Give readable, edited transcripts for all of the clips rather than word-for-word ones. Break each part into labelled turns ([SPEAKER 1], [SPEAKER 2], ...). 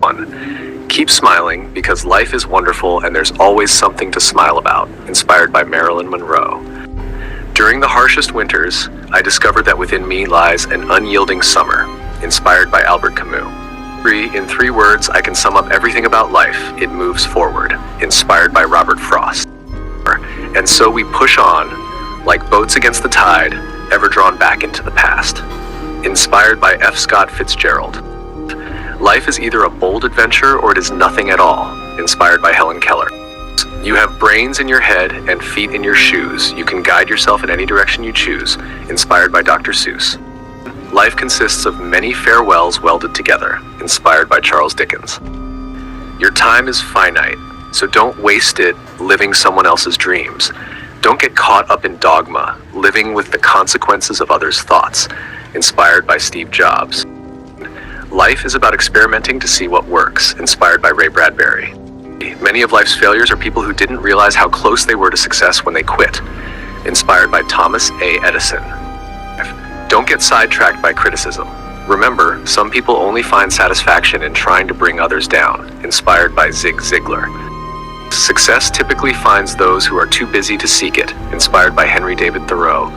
[SPEAKER 1] 1. Keep smiling because life is wonderful and there's always something to smile about. Inspired by Marilyn Monroe. During the harshest winters, I discovered that within me lies an unyielding summer. Inspired by Albert Camus. In 3 words, I can sum up everything about life. It moves forward. Inspired by Robert Frost. And so we push on, like boats against the tide, ever drawn back into the past. Inspired by F. Scott Fitzgerald. Life is either a bold adventure or it is nothing at all. Inspired by Helen Keller. You have brains in your head and feet in your shoes. You can guide yourself in any direction you choose. Inspired by Dr. Seuss. Life consists of many farewells welded together. Inspired by Charles Dickens. Your time is finite, so don't waste it living someone else's dreams. Don't get caught up in dogma, living with the consequences of others' thoughts. Inspired by Steve Jobs. Life is about experimenting to see what works. Inspired by Ray Bradbury. Many of life's failures are people who didn't realize how close they were to success when they quit. Inspired by Thomas A. Edison. Don't get sidetracked by criticism. Remember, some people only find satisfaction in trying to bring others down. Inspired by Zig Ziglar. Success typically finds those who are too busy to seek it. Inspired by Henry David Thoreau.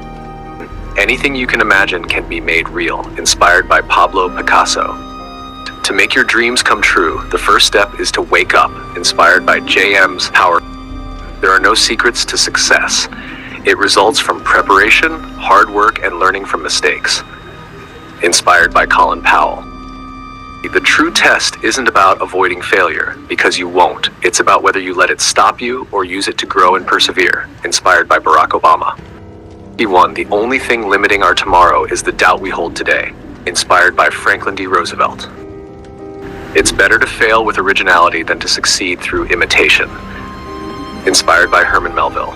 [SPEAKER 1] Anything you can imagine can be made real. Inspired by Pablo Picasso. To make your dreams come true, the first step is to wake up. Inspired by J.M.'s Power. There are no secrets to success. It results from preparation, hard work, and learning from mistakes. Inspired by Colin Powell. The true test isn't about avoiding failure, because you won't. It's about whether you let it stop you or use it to grow and persevere. Inspired by Barack Obama. The only thing limiting our tomorrow is the doubt we hold today. Inspired by Franklin D. Roosevelt. It's better to fail with originality than to succeed through imitation. Inspired by Herman Melville.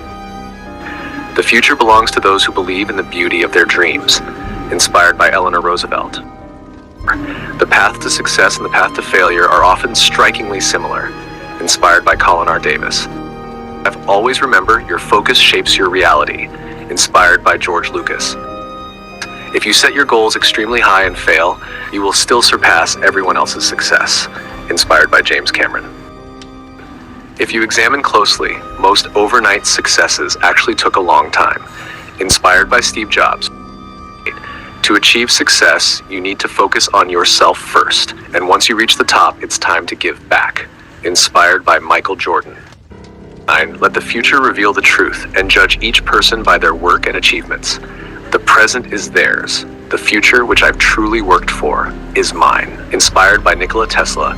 [SPEAKER 1] The future belongs to those who believe in the beauty of their dreams. Inspired by Eleanor Roosevelt. The path to success and the path to failure are often strikingly similar. Inspired by Colin R. Davis. Always remember, your focus shapes your reality. Inspired by George Lucas. If you set your goals extremely high and fail, you will still surpass everyone else's success. Inspired by James Cameron. If you examine closely, most overnight successes actually took a long time. Inspired by Steve Jobs. To achieve success, you need to focus on yourself first, and once you reach the top, it's time to give back. Inspired by Michael Jordan. 9. Let the future reveal the truth, and judge each person by their work and achievements. The present is theirs. The future, which I've truly worked for, is mine. Inspired by Nikola Tesla.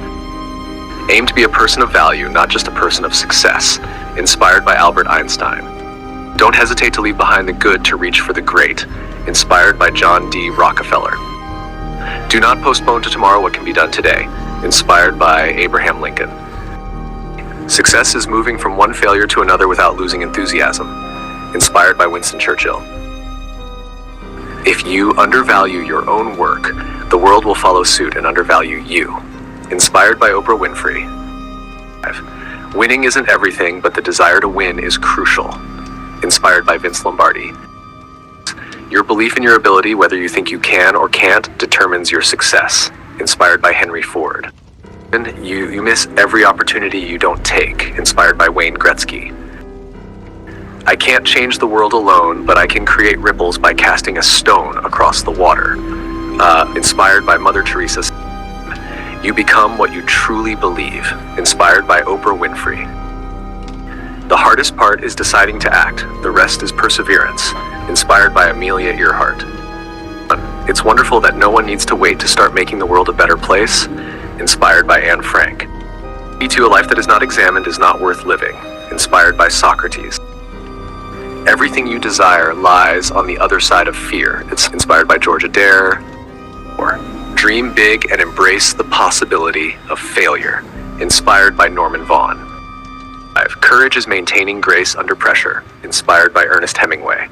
[SPEAKER 1] Aim to be a person of value, not just a person of success. Inspired by Albert Einstein. Don't hesitate to leave behind the good to reach for the great. Inspired by John D. Rockefeller. Do not postpone to tomorrow what can be done today. Inspired by Abraham Lincoln. Success is moving from one failure to another without losing enthusiasm. Inspired by Winston Churchill. If you undervalue your own work, the world will follow suit and undervalue you. Inspired by Oprah Winfrey. 5. Winning isn't everything, but the desire to win is crucial. Inspired by Vince Lombardi. Your belief in your ability, whether you think you can or can't, determines your success. Inspired by Henry Ford. You miss every opportunity you don't take. Inspired by Wayne Gretzky. I can't change the world alone, but I can create ripples by casting a stone across the water. Inspired by Mother Teresa. You become what you truly believe. Inspired by Oprah Winfrey. The hardest part is deciding to act. The rest is perseverance. Inspired by Amelia Earhart. It's wonderful that no one needs to wait to start making the world a better place. Inspired by Anne Frank. The key to a life that is not examined is not worth living. Inspired by Socrates. Everything you desire lies on the other side of fear. It's inspired by George Adair. Or dream big and embrace the possibility of failure. Inspired by Norman Vaughn. 5. Courage is maintaining grace under pressure. Inspired by Ernest Hemingway.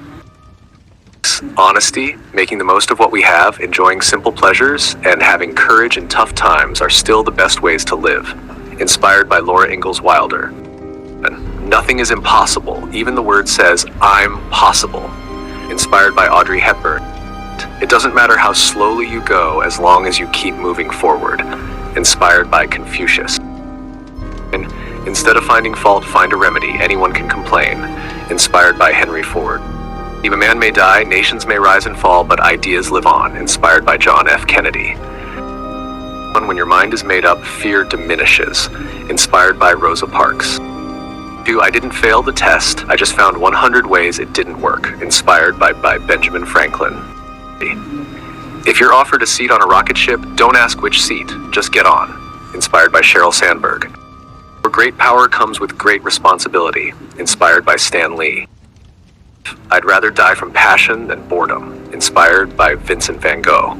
[SPEAKER 1] 6. Honesty, making the most of what we have, enjoying simple pleasures, and having courage in tough times are still the best ways to live. Inspired by Laura Ingalls Wilder. 7. Nothing is impossible. Even the word says, I'm possible. Inspired by Audrey Hepburn. It doesn't matter how slowly you go as long as you keep moving forward. Inspired by Confucius. And instead of finding fault, find a remedy. Anyone can complain. Inspired by Henry Ford. A man may die, nations may rise and fall, but ideas live on. Inspired by John F. Kennedy. When your mind is made up, fear diminishes. Inspired by Rosa Parks. 2. I didn't fail the test, I just found 100 ways it didn't work. Inspired by Benjamin Franklin. If you're offered a seat on a rocket ship, don't ask which seat, just get on. Inspired by Sheryl Sandberg. For great power comes with great responsibility. Inspired by Stan Lee. I'd rather die from passion than boredom. Inspired by Vincent van Gogh.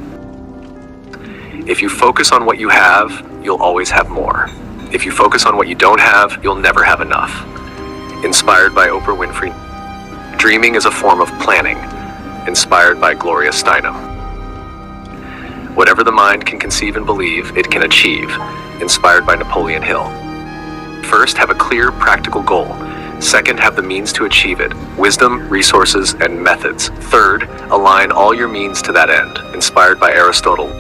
[SPEAKER 1] If you focus on what you have, you'll always have more. If you focus on what you don't have, you'll never have enough. Inspired by Oprah Winfrey. Dreaming is a form of planning. Inspired by Gloria Steinem. Whatever the mind can conceive and believe, it can achieve. Inspired by Napoleon Hill. First, have a clear, practical goal. Second, have the means to achieve it. Wisdom, resources, and methods. Third, align all your means to that end. Inspired by Aristotle.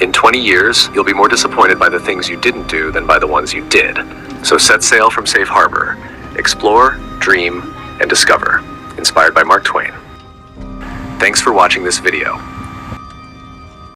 [SPEAKER 1] In 20 years, you'll be more disappointed by the things you didn't do than by the ones you did. So set sail from safe harbor. Explore, dream, and discover. Inspired by Mark Twain. Thanks for watching this video.